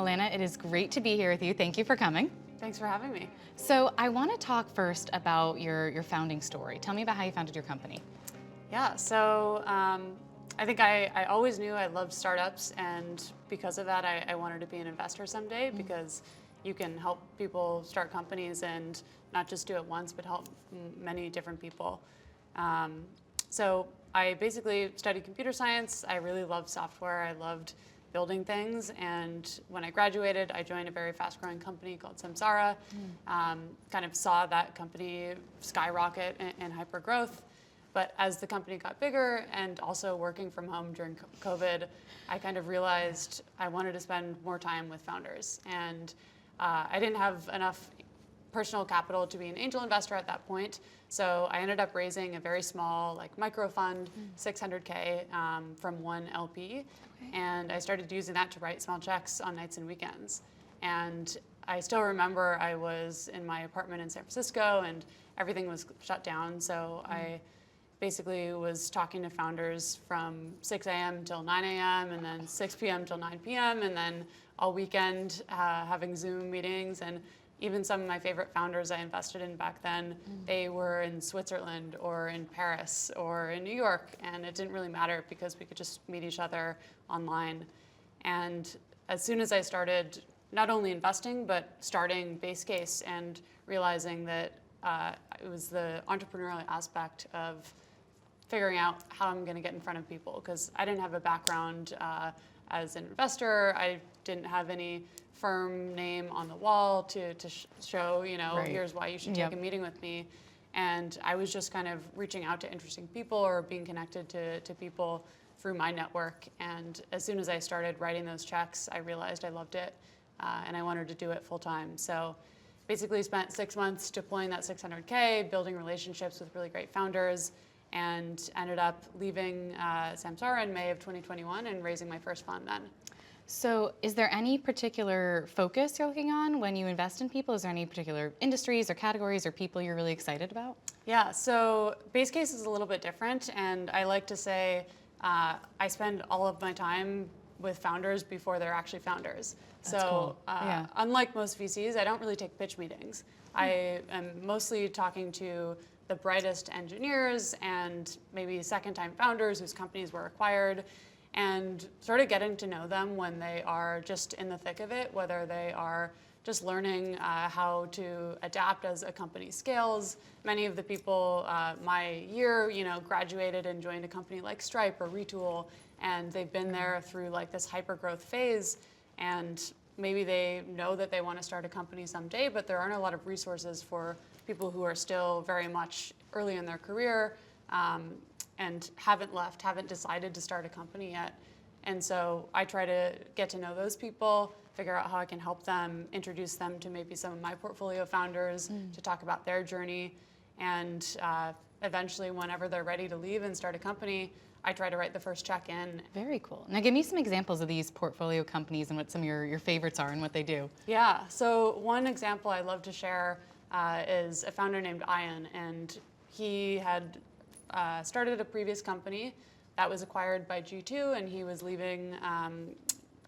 Alana, it is great to be here with you. Thank you for coming. Thanks for having me. So I want to talk first about your founding story. Tell me about how you founded your company. Yeah, so I think I always knew I loved startups, and because of that, I wanted to be an investor someday because you can help people start companies and not just do it once, but help many different people. So I basically studied computer science. I really loved software. I loved building things, and when I graduated, I joined a very fast-growing company called Samsara. Kind of saw that company skyrocket in hyper growth. But as the company got bigger and also working from home during COVID, I kind of realized I wanted to spend more time with founders. And I didn't have enough personal capital to be an angel investor at that point. So I ended up raising a very small micro fund, $600K from one LP. Okay. And I started using that to write small checks on nights and weekends. And I still remember I was in my apartment in San Francisco and everything was shut down. So I basically was talking to founders from 6 a.m. till 9 a.m. and then 6 p.m. till 9 p.m. and then all weekend having Zoom meetings. And even some of my favorite founders I invested in back then, they were in Switzerland or in Paris or in New York, and it didn't really matter because we could just meet each other online. And as soon as I started not only investing, but starting Basecase and realizing that it was the entrepreneurial aspect of figuring out how I'm going to get in front of people, because I didn't have a background as an investor. I didn't have any firm name on the wall to show, right. Here's why you should take a meeting with me. And I was just kind of reaching out to interesting people or being connected to people through my network. And as soon as I started writing those checks, I realized I loved it and I wanted to do it full time. So basically spent 6 months deploying that $600K, building relationships with really great founders, and ended up leaving Samsara in May of 2021 and raising my first fund then. So is there any particular focus you're looking on when you invest in people? Is there any particular industries or categories or people you're really excited about? Yeah, so Basecase is a little bit different, and I like to say I spend all of my time with founders before they're actually founders. That's cool. Unlike most VCs, I don't really take pitch meetings. I am mostly talking to the brightest engineers and maybe second-time founders whose companies were acquired, and sort of getting to know them when they are just in the thick of it, whether they are just learning how to adapt as a company scales. Many of the people my year, graduated and joined a company like Stripe or Retool, and they've been there through this hyper-growth phase, and maybe they know that they want to start a company someday, but there aren't a lot of resources for people who are still very much early in their career and haven't decided to start a company yet. And so I try to get to know those people, figure out how I can help them, introduce them to maybe some of my portfolio founders to talk about their journey. And eventually, whenever they're ready to leave and start a company, I try to write the first check in. Very cool. Now give me some examples of these portfolio companies and what some of your favorites are and what they do. Yeah, so one example I love to share is a founder named Ian, and he had started a previous company that was acquired by G2, and he was leaving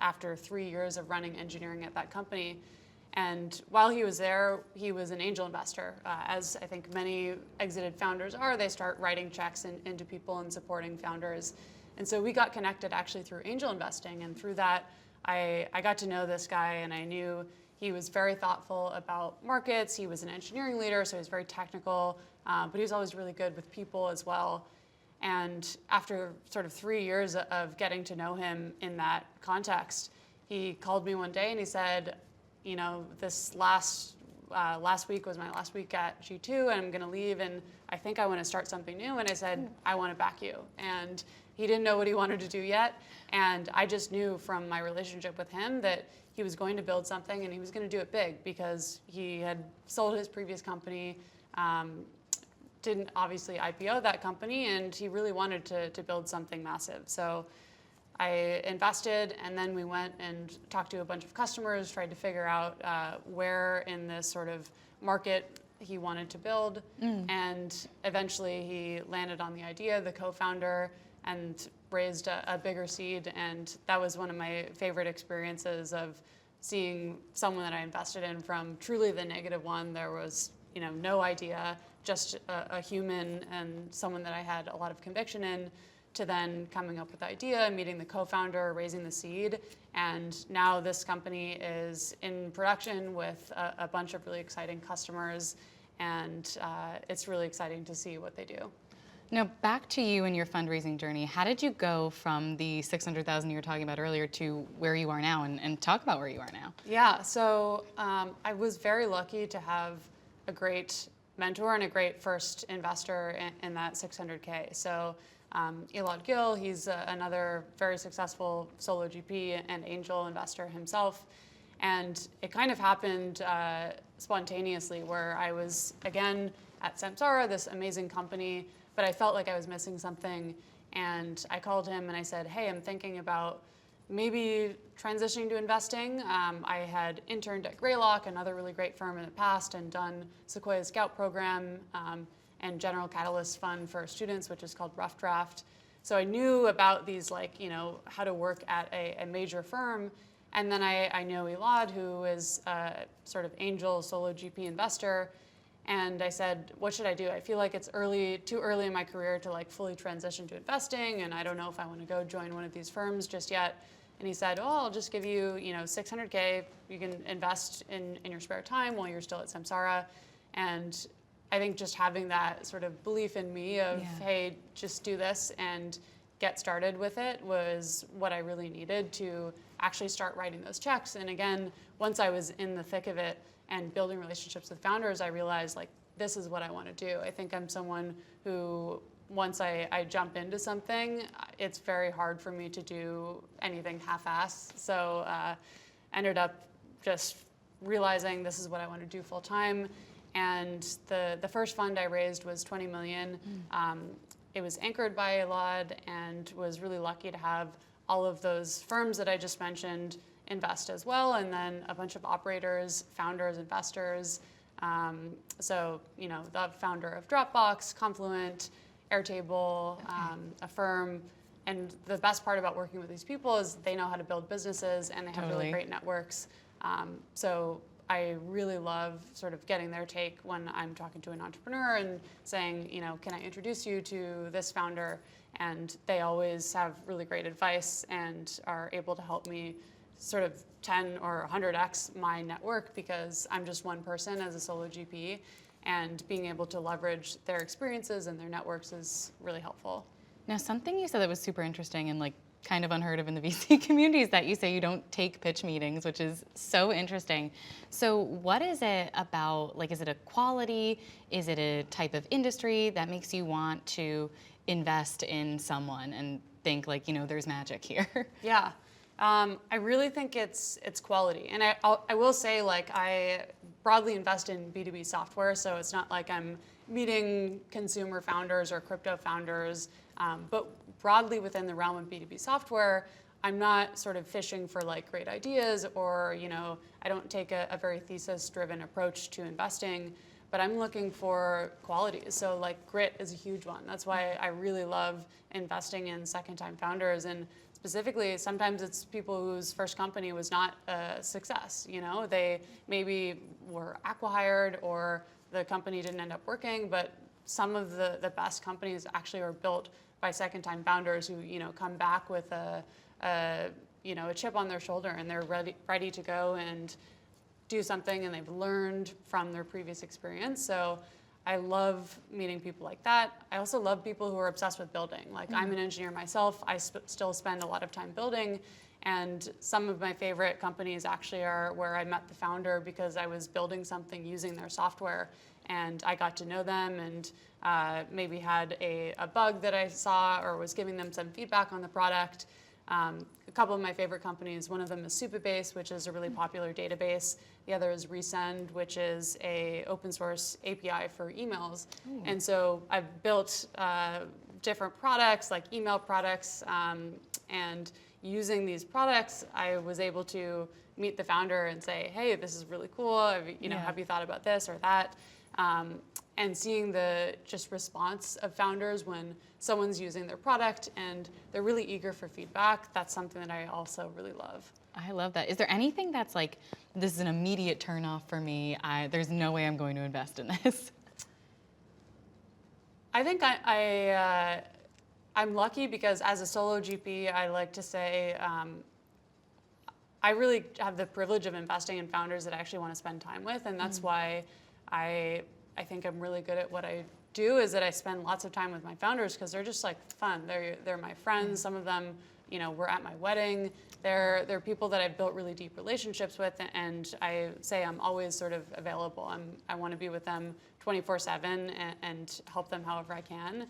after 3 years of running engineering at that company. And while he was there, he was an angel investor. As I think many exited founders are, they start writing checks into people and supporting founders. And so we got connected actually through angel investing, and through that, I got to know this guy, and I knew he was very thoughtful about markets. He was an engineering leader, so he was very technical, but he was always really good with people as well. And after sort of 3 years of getting to know him in that context, he called me one day and he said, this last week was my last week at G2, and I'm going to leave, and I think I want to start something new. And I said, I want to back you. And he didn't know what he wanted to do yet, and I just knew from my relationship with him that he was going to build something and he was going to do it big, because he had sold his previous company, didn't obviously IPO that company, and he really wanted to build something massive. So I invested, and then we went and talked to a bunch of customers, tried to figure out where in this sort of market he wanted to build, and eventually he landed on the idea, the co-founder, and raised a bigger seed. And that was one of my favorite experiences of seeing someone that I invested in from truly the negative one, there was, no idea, just a human and someone that I had a lot of conviction in, to then coming up with the idea, meeting the co-founder, raising the seed, and now this company is in production with a bunch of really exciting customers, and it's really exciting to see what they do. Now, back to you and your fundraising journey. How did you go from the 600,000 you were talking about earlier to where you are now, and talk about where you are now? Yeah, so I was very lucky to have a great mentor and a great first investor in that 600K. So Alana Goyal, he's another very successful solo GP and angel investor himself. And it kind of happened spontaneously, where I was, again, at Samsara, this amazing company, but I felt like I was missing something. And I called him and I said, hey, I'm thinking about maybe transitioning to investing. I had interned at Greylock, another really great firm in the past, and done Sequoia's Scout program and General Catalyst Fund for students, which is called Rough Draft. So I knew about these, how to work at a major firm. And then I know Elad, who is a sort of angel solo GP investor. And I said, what should I do? I feel like it's too early in my career to fully transition to investing, and I don't know if I want to go join one of these firms just yet. And he said, I'll just give you, 600K. You can invest in your spare time while you're still at Samsara. And I think just having that sort of belief in me of, hey, just do this and get started with it was what I really needed to actually start writing those checks. And again, once I was in the thick of it and building relationships with founders, I realized this is what I want to do. I think I'm someone who, once I jump into something, it's very hard for me to do anything half-assed. So ended up just realizing this is what I want to do full time. And the first fund I raised was $20 million. It was anchored by Elad, and was really lucky to have all of those firms that I just mentioned invest as well, and then a bunch of operators, founders, investors. So, the founder of Dropbox, Confluent, Airtable, Affirm. And the best part about working with these people is they know how to build businesses, and they have really great networks. So I really love sort of getting their take when I'm talking to an entrepreneur and saying, can I introduce you to this founder? And they always have really great advice and are able to help me sort of 10 or 100x my network, because I'm just one person as a solo GP, and being able to leverage their experiences and their networks is really helpful. Now, something you said that was super interesting and kind of unheard of in the VC community is that you say you don't take pitch meetings, which is so interesting. So what is it about, is it a quality? Is it a type of industry that makes you want to invest in someone and think there's magic here? Yeah. I really think it's quality. And I will say, I broadly invest in B2B software, so it's not like I'm meeting consumer founders or crypto founders, but broadly within the realm of B2B software, I'm not sort of fishing for great ideas, or I don't take a very thesis-driven approach to investing, but I'm looking for qualities. So grit is a huge one. That's why I really love investing in second-time founders. And specifically, sometimes it's people whose first company was not a success. They maybe were acqui-hired, or the company didn't end up working, but some of the best companies actually are built by second-time founders who come back with a chip on their shoulder, and they're ready to go and do something, and they've learned from their previous experience. So I love meeting people like that. I also love people who are obsessed with building. I'm an engineer myself. I still spend a lot of time building. And some of my favorite companies actually are where I met the founder because I was building something using their software. And I got to know them, and maybe had a bug that I saw, or was giving them some feedback on the product. A couple of my favorite companies, one of them is Supabase, which is a really popular database. The other is Resend, which is a open source API for emails. Ooh. And so I've built different products, like email products, and using these products, I was able to meet the founder and say, hey, this is really cool. Have you thought about this or that? And seeing the just response of founders when someone's using their product and they're really eager for feedback, that's something that I also really love. I love that. Is there anything that's like, this is an immediate turnoff for me? There's no way I'm going to invest in this. I think I'm lucky because as a solo GP, I like to say I really have the privilege of investing in founders that I actually want to spend time with, and that's why I think I'm really good at what I do, is that I spend lots of time with my founders because they're just like fun. They're my friends. Some of them, were at my wedding. They're people that I've built really deep relationships with, and I say I'm always sort of available. I want to be with them 24/7 and help them however I can.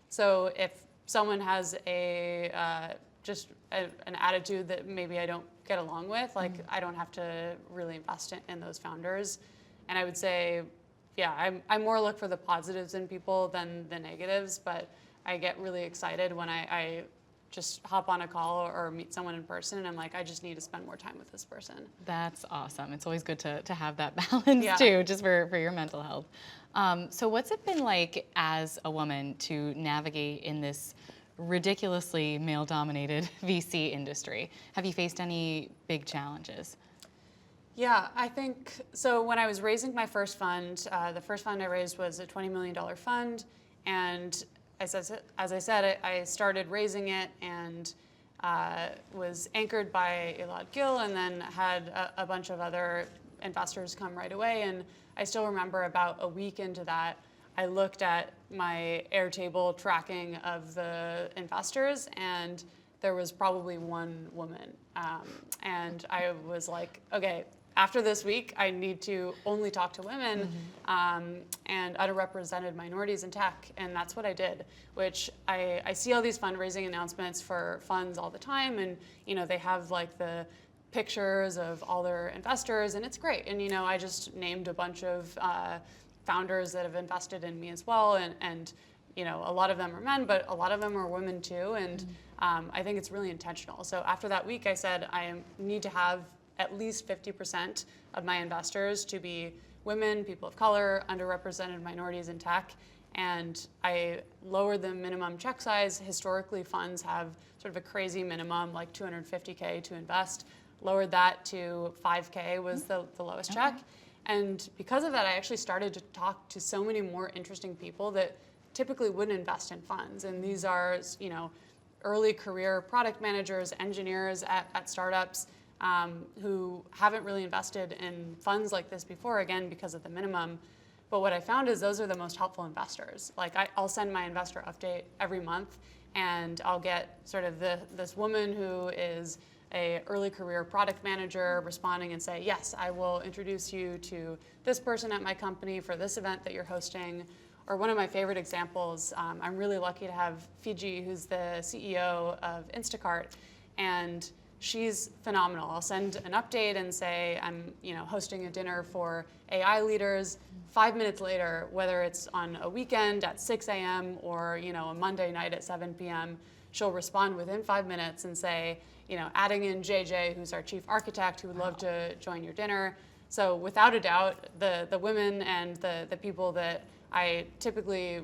So if someone has an attitude that maybe I don't get along with, like I don't have to really invest in those founders. And I would say, yeah, I more look for the positives in people than the negatives, but I get really excited when I just hop on a call or meet someone in person and I'm like, I just need to spend more time with this person. That's awesome. It's always good to have that balance too, just for your mental health. So what's it been like as a woman to navigate in this ridiculously male-dominated VC industry? Have you faced any big challenges? Yeah, I think, so when I was raising my first fund, the first fund I raised was a $20 million fund. And as I said, I started raising it and was anchored by Alana Goyal and then had a bunch of other investors come right away. And I still remember about a week into that, I looked at my Airtable tracking of the investors and there was probably one woman. And I was like, okay, after this week, I need to only talk to women and underrepresented minorities in tech. And that's what I did, which I see all these fundraising announcements for funds all the time. And, they have like the pictures of all their investors and it's great. And, I just named a bunch of founders that have invested in me as well. And a lot of them are men, but a lot of them are women too. And I think it's really intentional. So after that week, I said, I need to have at least 50% of my investors to be women, people of color, underrepresented minorities in tech. And I lowered the minimum check size. Historically, funds have sort of a crazy minimum, like $250K to invest. Lowered that to $5K was the lowest check. And because of that, I actually started to talk to so many more interesting people that typically wouldn't invest in funds. And these are, early career product managers, engineers at startups, who haven't really invested in funds like this before, again, because of the minimum. But what I found is those are the most helpful investors. Like I'll send my investor update every month and I'll get sort of this woman who is a early career product manager responding and say, yes, I will introduce you to this person at my company for this event that you're hosting. Or one of my favorite examples, I'm really lucky to have Fiji, who's the CEO of Instacart, and she's phenomenal. I'll send an update and say I'm hosting a dinner for AI leaders. 5 minutes later, whether it's on a weekend at 6 a.m. or a Monday night at 7 p.m., she'll respond within 5 minutes and say, adding in JJ, who's our chief architect, who would love to join your dinner. So without a doubt, the women and the people that I typically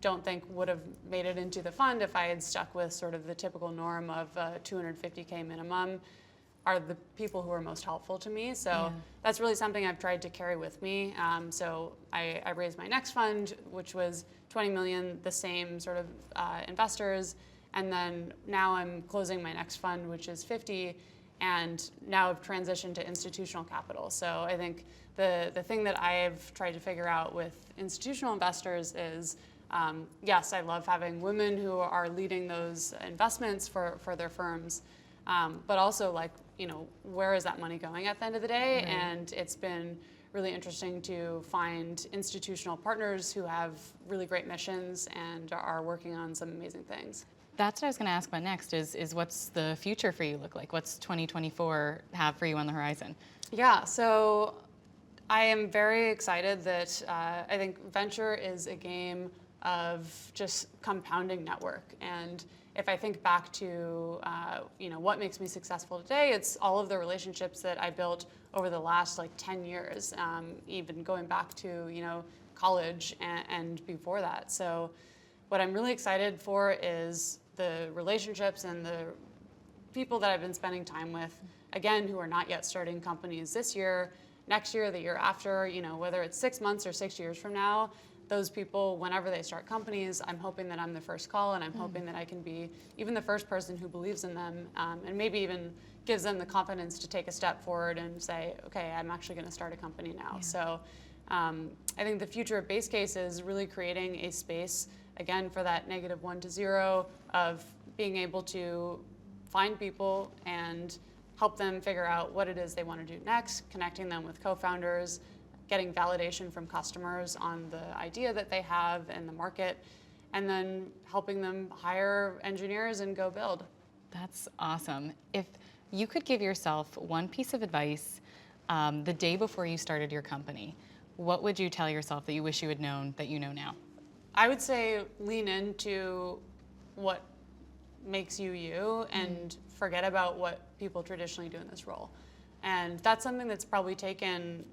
don't think would have made it into the fund if I had stuck with sort of the typical norm of $250K minimum are the people who are most helpful to me. So that's really something I've tried to carry with me. So I raised my next fund, which was 20 million, the same sort of investors. And then now I'm closing my next fund, which is 50. And now I've transitioned to institutional capital. So I think the thing that I've tried to figure out with institutional investors is, yes, I love having women who are leading those investments for their firms, but also where is that money going at the end of the day? Right. And it's been really interesting to find institutional partners who have really great missions and are working on some amazing things. That's what I was going to ask about next is what's the future for you look like? What's 2024 have for you on the horizon? Yeah, so I am very excited that I think venture is a game of just compounding network. And if I think back to what makes me successful today, it's all of the relationships that I built over the last 10 years, even going back to college and before that. So what I'm really excited for is the relationships and the people that I've been spending time with, again, who are not yet starting companies this year, next year, the year after, whether it's 6 months or 6 years from now, those people, whenever they start companies, I'm hoping that I'm the first call, and I'm hoping that I can be even the first person who believes in them, and maybe even gives them the confidence to take a step forward and say, okay, I'm actually going to start a company now. Yeah. So I think the future of Basecase is really creating a space, again, for that -1 to 0 of being able to find people and help them figure out what it is they want to do next, connecting them with co-founders, getting validation from customers on the idea that they have and the market, and then helping them hire engineers and go build. That's awesome. If you could give yourself one piece of advice the day before you started your company, what would you tell yourself that you wish you had known that you know now? I would say lean into what makes you you and forget about what people traditionally do in this role. And that's something that's probably taken,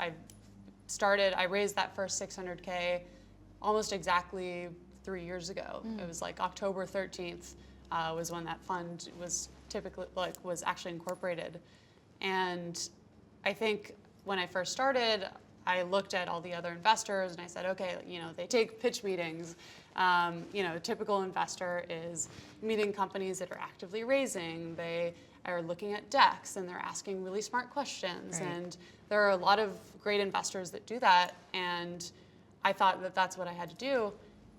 I raised that first 600K almost exactly 3 years ago. It was like October 13th was when that fund was was actually incorporated. And I think when I first started, I looked at all the other investors and I said, okay, they take pitch meetings. A typical investor is meeting companies that are actively raising. They are looking at decks and they're asking really smart questions. Right. And there are a lot of great investors that do that. And I thought that that's what I had to do.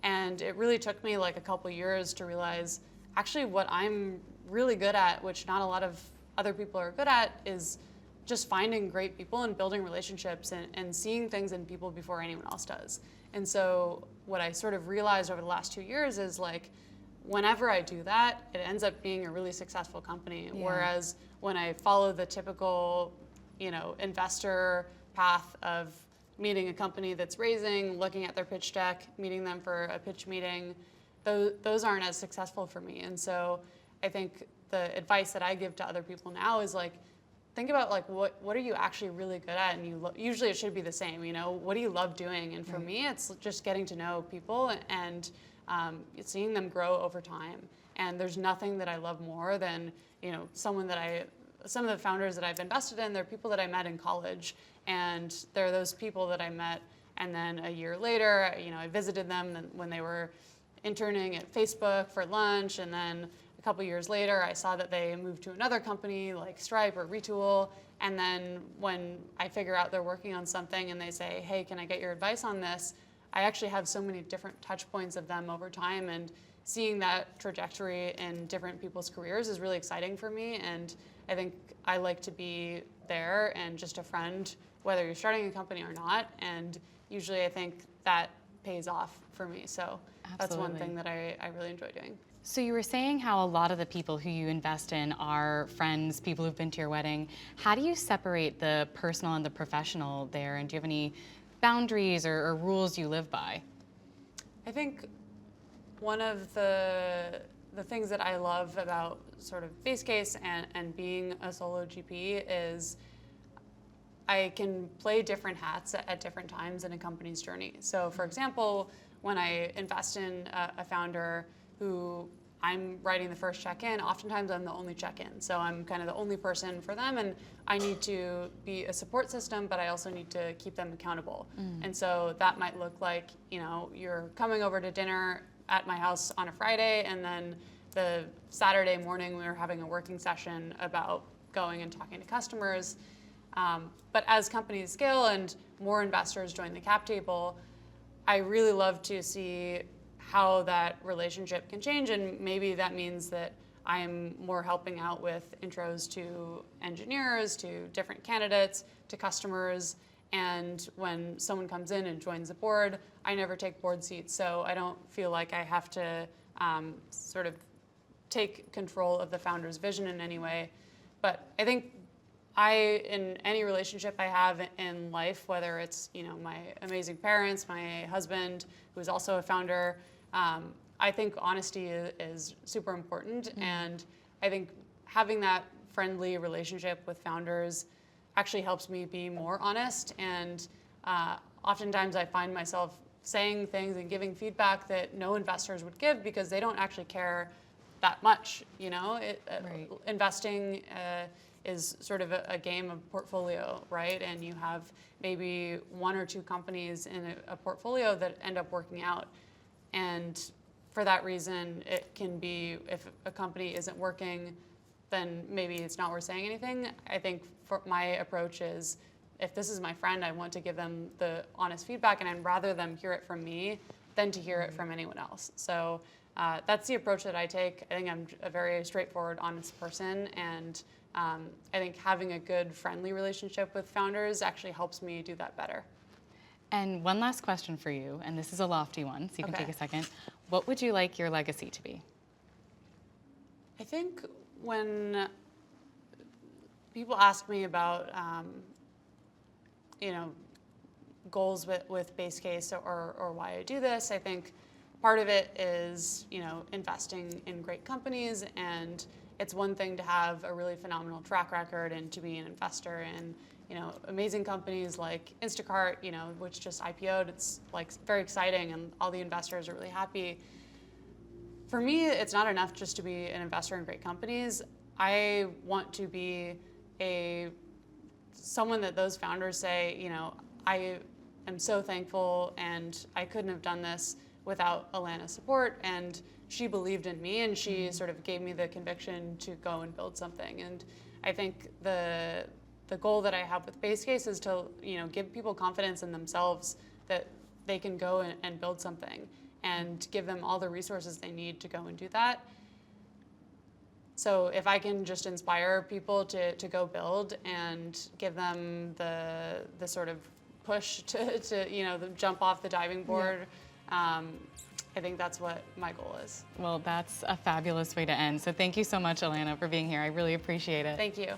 And it really took me like a couple years to realize actually what I'm really good at, which not a lot of other people are good at, is just finding great people and building relationships and seeing things in people before anyone else does. And so what I sort of realized over the last 2 years is like, whenever I do that, it ends up being a really successful company. Yeah. Whereas when I follow the typical, investor path of meeting a company that's raising, looking at their pitch deck, meeting them for a pitch meeting, those aren't as successful for me. And so I think the advice that I give to other people now is like, think about like what are you actually really good at, and usually it should be the same. What do you love doing? And for me, it's just getting to know people and seeing them grow over time. And there's nothing that I love more than some of the founders that I've invested in. They're people that I met in college, and they're those people that I met, and then a year later, I visited them when they were interning at Facebook for lunch, and then a couple years later, I saw that they moved to another company like Stripe or Retool. And then when I figure out they're working on something and they say, hey, can I get your advice on this? I actually have so many different touch points of them over time, and seeing that trajectory in different people's careers is really exciting for me. And I think I like to be there and just a friend, whether you're starting a company or not. And usually I think that pays off for me. So that's one thing that I really enjoy doing. So you were saying how a lot of the people who you invest in are friends, people who've been to your wedding. How do you separate the personal and the professional there? And do you have any boundaries or rules you live by? I think one of the things that I love about sort of Basecase and being a solo GP is I can play different hats at different times in a company's journey. So for example, when I invest in a founder who I'm writing the first check-in, oftentimes I'm the only check-in. So I'm kind of the only person for them, and I need to be a support system, but I also need to keep them accountable. And so that might look like, you're coming over to dinner at my house on a Friday, and then the Saturday morning we were having a working session about going and talking to customers. But as companies scale and more investors join the cap table, I really love to see how that relationship can change, and maybe that means that I'm more helping out with intros to engineers, to different candidates, to customers, and when someone comes in and joins the board, I never take board seats, so I don't feel like I have to sort of take control of the founder's vision in any way. But I think in any relationship I have in life, whether it's my amazing parents, my husband, who is also a founder, I think honesty is super important. And I think having that friendly relationship with founders actually helps me be more honest. And oftentimes I find myself saying things and giving feedback that no investors would give because they don't actually care that much. Right. Investing is sort of a game of portfolio, right? And you have maybe one or two companies in a portfolio that end up working out. And for that reason, it can be, if a company isn't working, then maybe it's not worth saying anything. I think for my approach is, if this is my friend, I want to give them the honest feedback, and I'd rather them hear it from me than to hear it from anyone else. So that's the approach that I take. I think I'm a very straightforward, honest person, and I think having a good, friendly relationship with founders actually helps me do that better. And one last question for you, and this is a lofty one, so you can Okay. take a second. What would you like your legacy to be? I think when people ask me about, goals with Basecase or why I do this, I think part of it is, investing in great companies, and it's one thing to have a really phenomenal track record and to be an investor in, amazing companies like Instacart, which just IPO'd. It's like very exciting and all the investors are really happy. For me, it's not enough just to be an investor in great companies. I want to be someone that those founders say, I am so thankful and I couldn't have done this without Alana's support, and she believed in me and she sort of gave me the conviction to go and build something. And I think the goal that I have with Basecase is to give people confidence in themselves that they can go and build something, and give them all the resources they need to go and do that. So if I can just inspire people to go build and give them the sort of push to jump off the diving board, I think that's what my goal is. Well, that's a fabulous way to end. So thank you so much, Alana, for being here. I really appreciate it. Thank you.